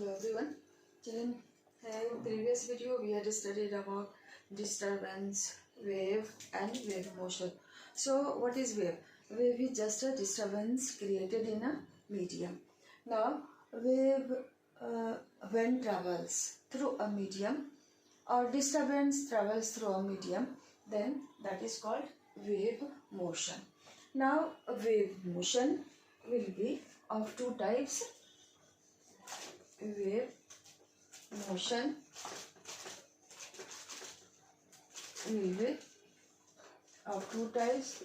Hello everyone. In previous video we had studied about disturbance, wave and wave motion. So what is wave? Wave is just a disturbance created in a medium. Now wave when travels through a medium or disturbance travels through a medium, then that is called wave motion. Now wave motion will be of two types. Wave motion will be of two types,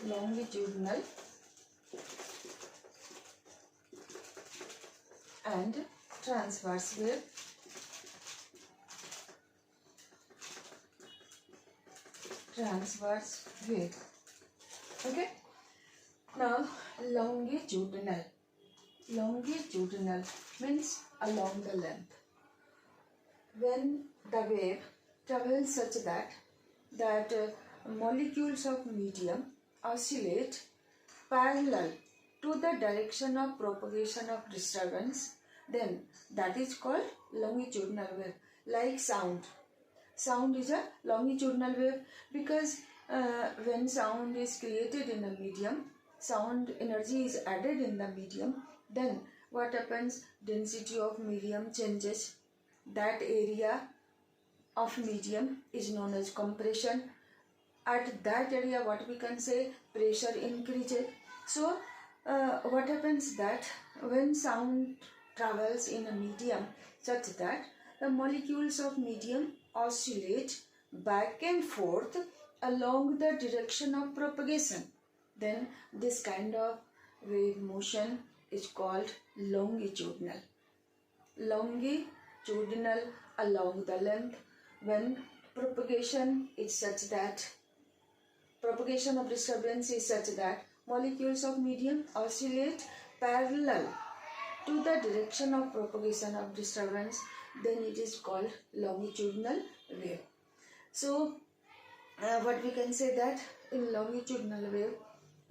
longitudinal and transverse wave. Transverse wave. Okay. Now longitudinal. Longitudinal means along the length. When the wave travels such that molecules of medium oscillate parallel to the direction of propagation of disturbance, then that is called longitudinal wave. Like sound. Sound is a longitudinal wave because when sound is created in a medium, sound energy is added in the medium, then what happens? Density of medium changes. That area of medium is known as compression. At that area, what we can say, pressure increases. So what happens that when sound travels in a medium such that the molecules of medium oscillate back and forth along the direction of propagation, then this kind of wave motion is called longitudinal. Longitudinal, along the length, when propagation is such that propagation of disturbance is such that molecules of medium oscillate parallel to the direction of propagation of disturbance, then it is called longitudinal wave. So what we can say that in longitudinal wave,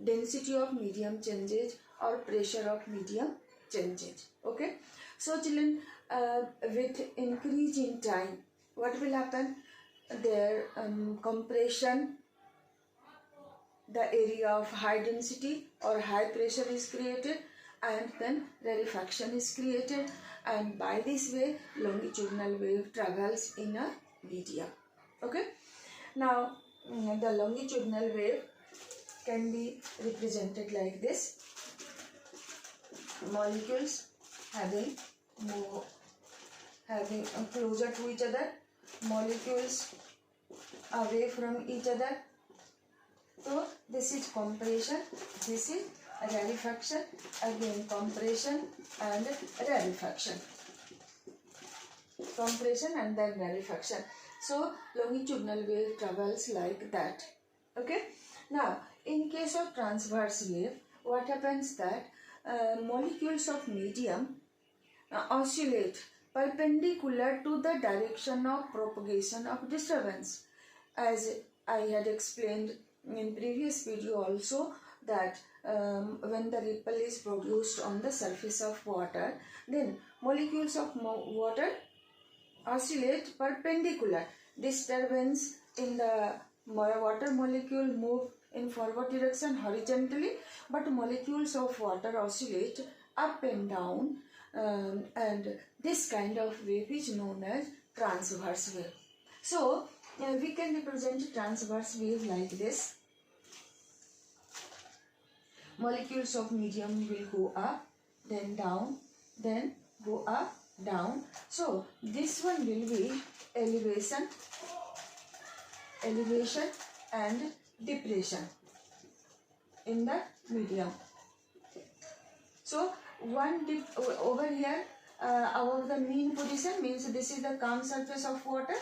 density of medium changes or pressure of medium changes. Okay. So children, with increase in time, what will happen? Their compression, the area of high density or high pressure is created, and then rarefaction is created, and by this way longitudinal wave travels in a medium. Okay. Now the longitudinal wave can be represented like this. Molecules having closer to each other, molecules away from each other. So this is compression, this is rarefaction, again compression and rarefaction. Compression and then rarefaction. So longitudinal wave travels like that. Okay. Now in case of transverse wave, what happens that molecules of medium oscillate perpendicular to the direction of propagation of disturbance. As I had explained in previous video also, that when the ripple is produced on the surface of water, then molecules of water oscillate perpendicular. Disturbance in the water molecule move in forward direction horizontally, but molecules of water oscillate up and down, and this kind of wave is known as transverse wave. So we can represent transverse wave like this. Molecules of medium will go up, then down, then go up, down. So this one will be elevation and depression in the medium. So one dip over here above the mean position means this is the calm surface of water.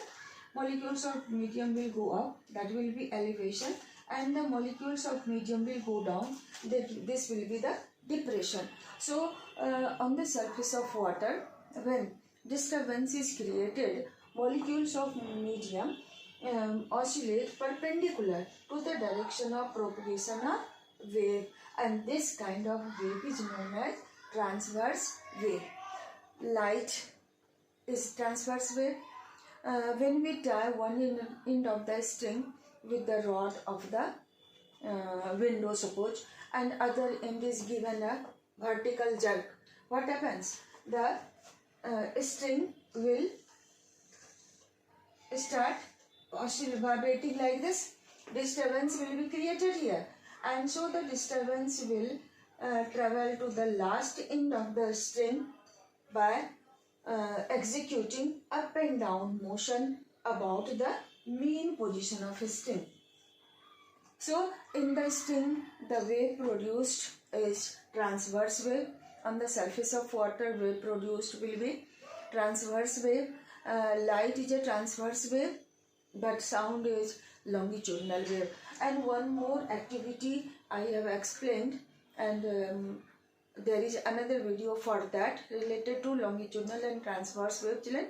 Molecules of medium will go up, that will be elevation, and the molecules of medium will go down, this will be the depression. So on the surface of water, when disturbance is created, molecules of medium oscillate perpendicular to the direction of propagation of wave, and this kind of wave is known as transverse wave. light is transverse wave. When we tie one end of the string with the rod of the window, suppose, and other end is given a vertical jerk, what happens? The string will start vibrating like this. Disturbance will be created here, and so the disturbance will travel to the last end of the string by executing up and down motion about the mean position of a string. So in the string, the wave produced is transverse wave. On the surface of water, wave produced will be transverse wave. Light is a transverse wave, but sound is longitudinal wave. And one more activity I have explained, and there is another video for that related to longitudinal and transverse wave, children.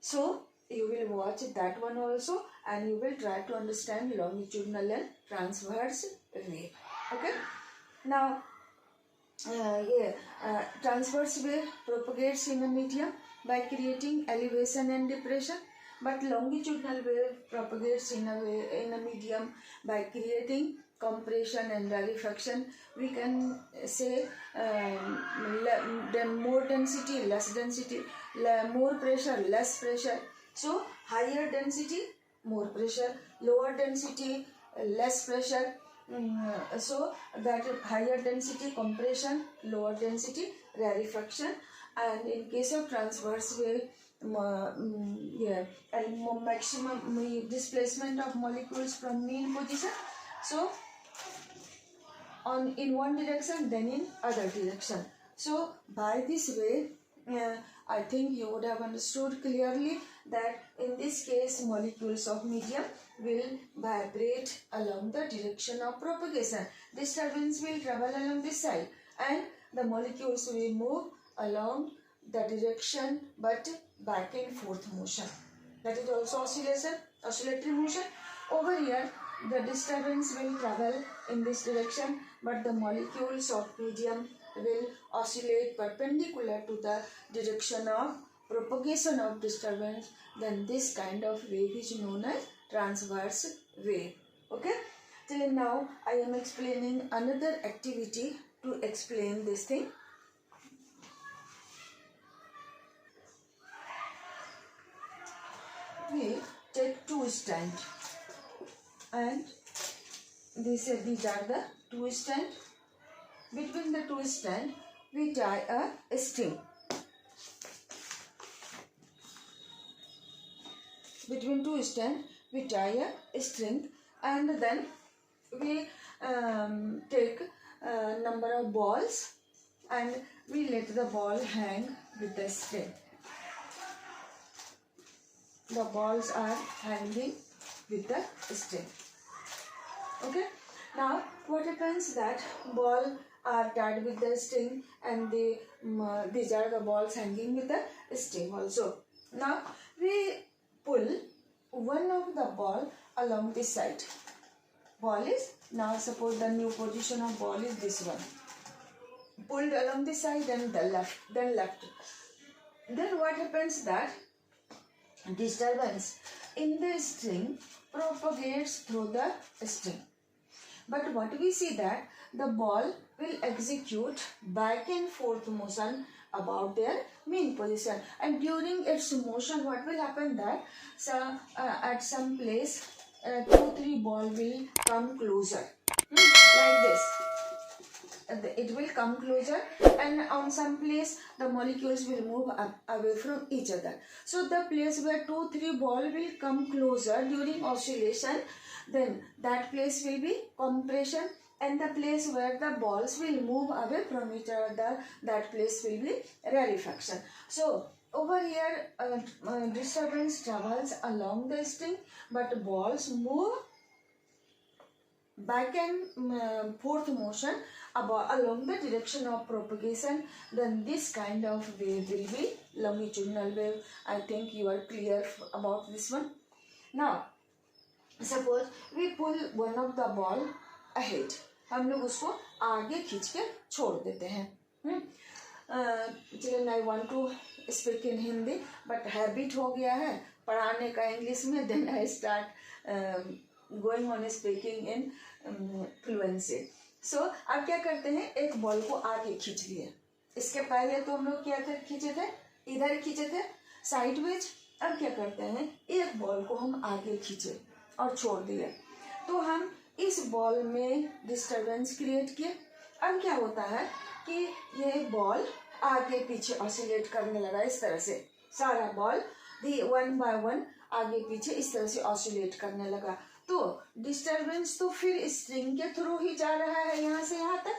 So you will watch that one also, and you will try to understand longitudinal and transverse wave. Okay. Now transverse wave propagates in a medium by creating elevation and depression, but longitudinal wave propagates in a medium by creating compression and rarefaction. We can say more density, less density, more pressure, less pressure. So higher density, more pressure, lower density, less pressure. So that higher density compression, lower density rarefaction. And in case of transverse wave, maximum displacement of molecules from mean position. So in one direction, then in other direction. So by this way, I think you would have understood clearly that in this case, molecules of medium will vibrate along the direction of propagation. Disturbance will travel along this side, and the molecules will move along the direction but back and forth motion. That is also oscillatory motion. Over here, the disturbance will travel in this direction, but the molecules of medium will oscillate perpendicular to the direction of propagation of disturbance. Then this kind of wave is known as transverse wave. Okay. Till now I am explaining another activity to explain this thing. We take two stands, and these are the two stands. Between the two stands, we tie a string. Between two stands, we tie a string, and then we take a number of balls, and we let the ball hang with the string. The balls are hanging with the string. Okay. Now what happens that ball are tied with the string, and these are the balls hanging with the string also. Now we pull one of the ball along this side. Ball is, now suppose the new position of ball is this one. Pulled along this side and the left, then left. Then what happens that disturbance in the string propagates through the string. But what we see that the ball will execute back and forth motion about their mean position, and during its motion what will happen that at some place 2-3 ball will come closer, like this. It will come closer, and on some place the molecules will move away from each other. So the place where 2-3 ball will come closer during oscillation, then that place will be compression, and the place where the balls will move away from each other, that place will be rarefaction. So over here disturbance travels along the string, but balls move back and forth motion along the direction of propagation. Then this kind of wave will be longitudinal wave. I think you are clear about this one. Now suppose we pull one of the ball ahead, हम लोग उसको आगे खींच के छोड़ देते हैं. Children I want to speak in Hindi, but habit हो गया है पढ़ाने का इंग्लिश में, then I start going on speaking in fluency. So अब क्या करते हैं, एक बॉल को आगे खींच लिए। इसके पहले तो हम लोग क्या थे, खींचे थे, इधर खींचे थे साइडवेज। अब क्या करते हैं, एक बॉल को हम आगे खींचे और छोड़ दिए, तो हम इस बॉल में डिस्टरबेंस क्रिएट किए। अब क्या होता है कि ये बॉल आगे पीछे ऑसिलेट करने लगा, इस तरह से सारा बॉल वन बाय वन आगे पीछे इस तरह से ऑसिलेट करने लगा। तो डिस्टरबेंस तो फिर स्ट्रिंग के थ्रू ही जा रहा है यहाँ से यहाँ तक,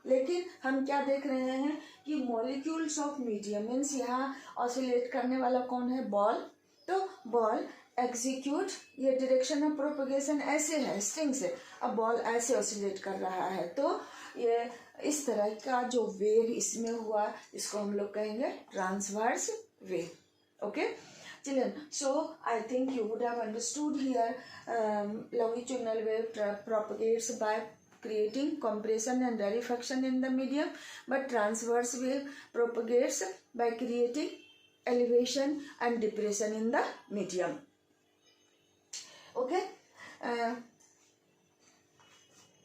लेकिन हम क्या देख रहे हैं कि मॉलिक्यूल्स ऑफ मीडियम मीन्स यहाँ ऑसिलेट करने वाला कौन है, बॉल। तो बॉल एग्जीक्यूट, ये डायरेक्शन ऑफ प्रोपगेशन ऐसे है स्ट्रिंग से, अब बॉल ऐसे ऑसिलेट कर रहा है, तो ये इस तरह का जो वेव इसमें हुआ इसको हम लोग कहेंगे transverse wave. Okay children, so I think you would have understood here longitudinal wave propagates by creating compression and rarefaction in the medium, but transverse wave propagates by creating elevation and depression in the medium. Okay,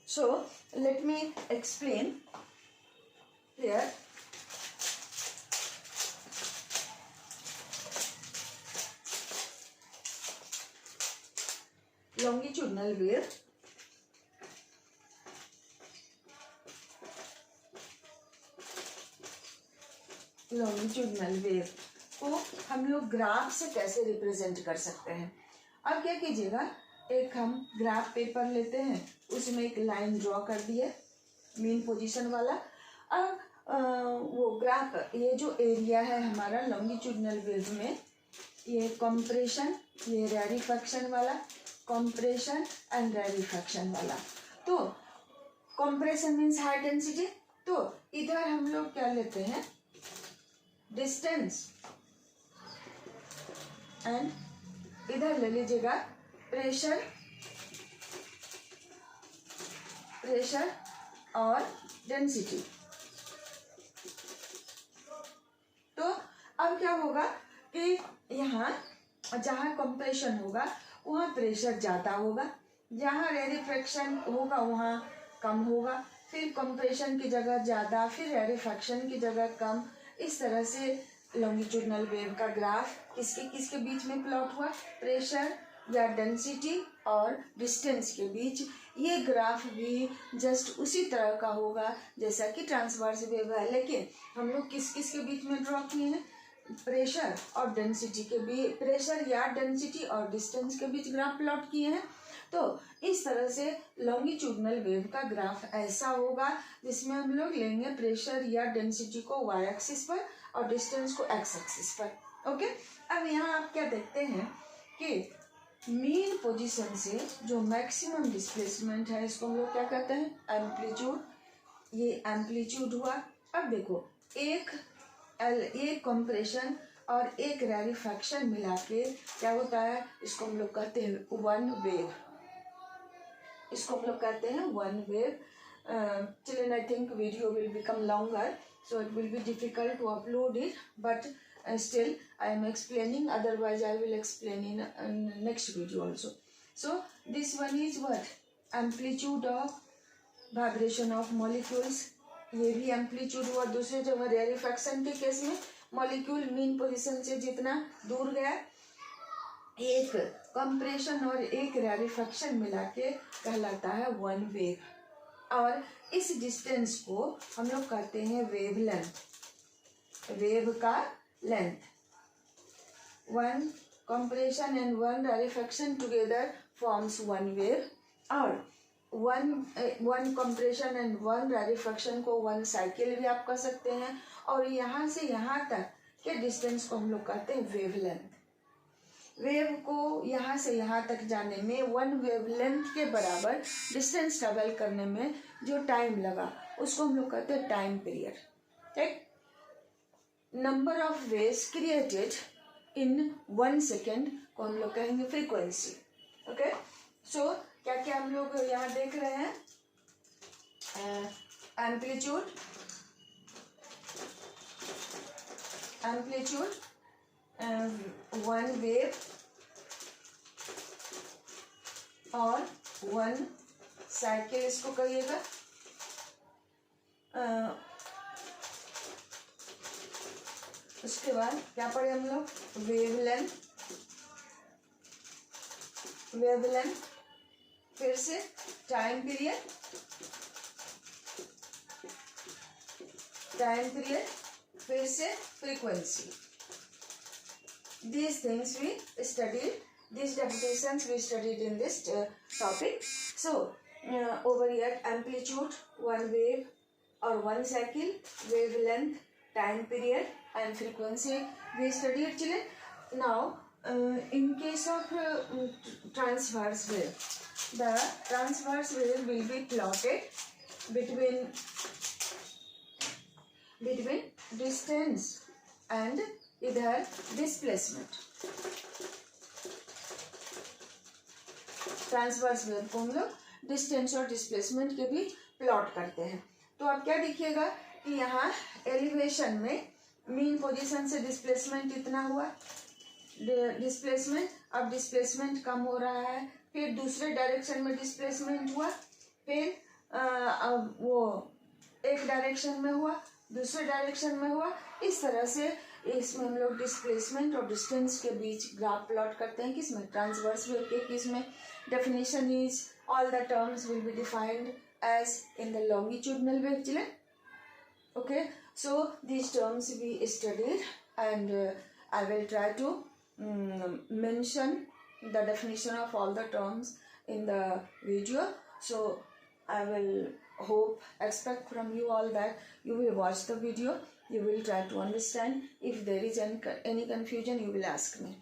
so let me explain here. Longitudinal wave को हम लोग graph से कैसे represent कर सकते हैं। अब क्या कीजिएगा, एक हम ग्राफ पेपर लेते हैं, उसमें एक लाइन ड्रॉ कर दिए मीन पोजीशन वाला। अब वो ग्राफ, ये जो एरिया है हमारा लॉन्गिट्यूडनल वेव में, ये कंप्रेशन, ये रैरिफैक्शन वाला, कंप्रेशन एंड रैरिफैक्शन वाला। तो कंप्रेशन मीन्स हाई डेंसिटी, तो इधर हम लोग क्या लेते हैं, डिस्टेंस, एंड इधर ले लीजिएगा प्रेशर और डेंसिटी। तो अब क्या होगा कि यहाँ जहाँ कंप्रेशन होगा वहाँ प्रेशर ज़्यादा होगा, जहाँ रैरिफैक्शन होगा वहाँ कम होगा, फिर कंप्रेशन की जगह ज़्यादा, फिर रैरिफैक्शन की जगह कम। इस तरह से लॉन्गिट्यूडनल वेव का ग्राफ किसके बीच में प्लॉट हुआ, प्रेशर या डेंसिटी और डिस्टेंस के बीच। ये ग्राफ भी जस्ट उसी तरह का होगा जैसा कि ट्रांसवर्स वेव है, लेकिन हम लोग किस के बीच में ड्रॉ किए हैं, प्रेशर और डेंसिटी के बीच, प्रेशर या डेंसिटी और डिस्टेंस के बीच ग्राफ प्लॉट किए हैं। तो इस तरह से लॉन्गिट्यूडनल वेव का ग्राफ ऐसा होगा जिसमें हम लोग लेंगे प्रेशर या डेंसिटी को वाई एक्सिस पर और डिस्टेंस को एक्स एक्सिस पर। ओके, अब यहाँ आप क्या देखते हैं कि मीन पोजीशन से जो मैक्सिमम डिस्प्लेसमेंट है इसको हम लोग क्या कहते हैं, एम्पलीट्यूड। ये एम्पलीट्यूड हुआ। अब देखो, एक कंप्रेशन और एक रैरिफैक्शन मिला के क्या होता है, इसको हम लोग कहते हैं वन वेव। इसको हम लोग कहते हैं one wave. Children, I think video will become longer, so it will be difficult to upload it, but still I am explaining, otherwise I will explain in next video also. So this one is what, amplitude of vibration of molecules। ये भी amplitude हुआ। दूसरी जगह रैरिफैक्शन के case में molecule mean position से जितना दूर गया, एक कंप्रेशन और एक रैरिफैक्शन मिला के कहलाता है वन वेव। और इस डिस्टेंस को हम लोग कहते हैं वेव लेंथ, वेव का length. One compression and one rarefaction together forms one wave, और one compression and one rarefaction को वन साइकिल भी आप कह सकते हैं। और यहाँ से यहाँ तक के डिस्टेंस को हम लोग कहते हैं वेव लेंथ। वेव को यहाँ से यहाँ तक जाने में वन वेव लेंथ के बराबर डिस्टेंस ट्रेवल करने में जो टाइम लगा उसको हम लोग कहते हैं टाइम पीरियड। ठीक, number of waves created in 1 second को हम लोग कहेंगे फ्रीक्वेंसी। ओके, सो क्या क्या हम लोग यहाँ देख रहे हैं, एम्पलीट्यूड, amplitude, one wave और one cycle इसको कहिएगा. उसके बाद क्या पढ़े हम लोग? वेवलेंथ, फिर से टाइम पीरियड, फिर से frequency. These things we studied, these definitions we studied in this topic. So over here, amplitude, one wave or one cycle, wavelength, time period and frequency we studied children. Now in case of transverse wave, the transverse wave will be plotted between distance and इधर displacement. Transverse wave को हम लोग distance और displacement के भी plot करते हैं. तो अब क्या दिखिएगा कि यहाँ एलिवेशन में मीन पोजीशन से डिस्प्लेसमेंट इतना हुआ, डिस्प्लेसमेंट, अब डिस्प्लेसमेंट कम हो रहा है, फिर दूसरे डायरेक्शन में डिस्प्लेसमेंट हुआ, फिर अब वो एक डायरेक्शन में हुआ, दूसरे डायरेक्शन में हुआ. इस तरह से इसमें हम लोग डिस्प्लेसमेंट और डिस्टेंस के बीच ग्राफ प्लॉट करते हैं. किसमें? ट्रांसवर्स वेव के. किसमें? Definition is all the terms will be defined as in the longitudinal wave children. Okay, so these terms we studied and I will try to mention the definition of all the terms in the video. So I will expect from you all that you will watch the video, you will try to understand. If there is any confusion, you will ask me.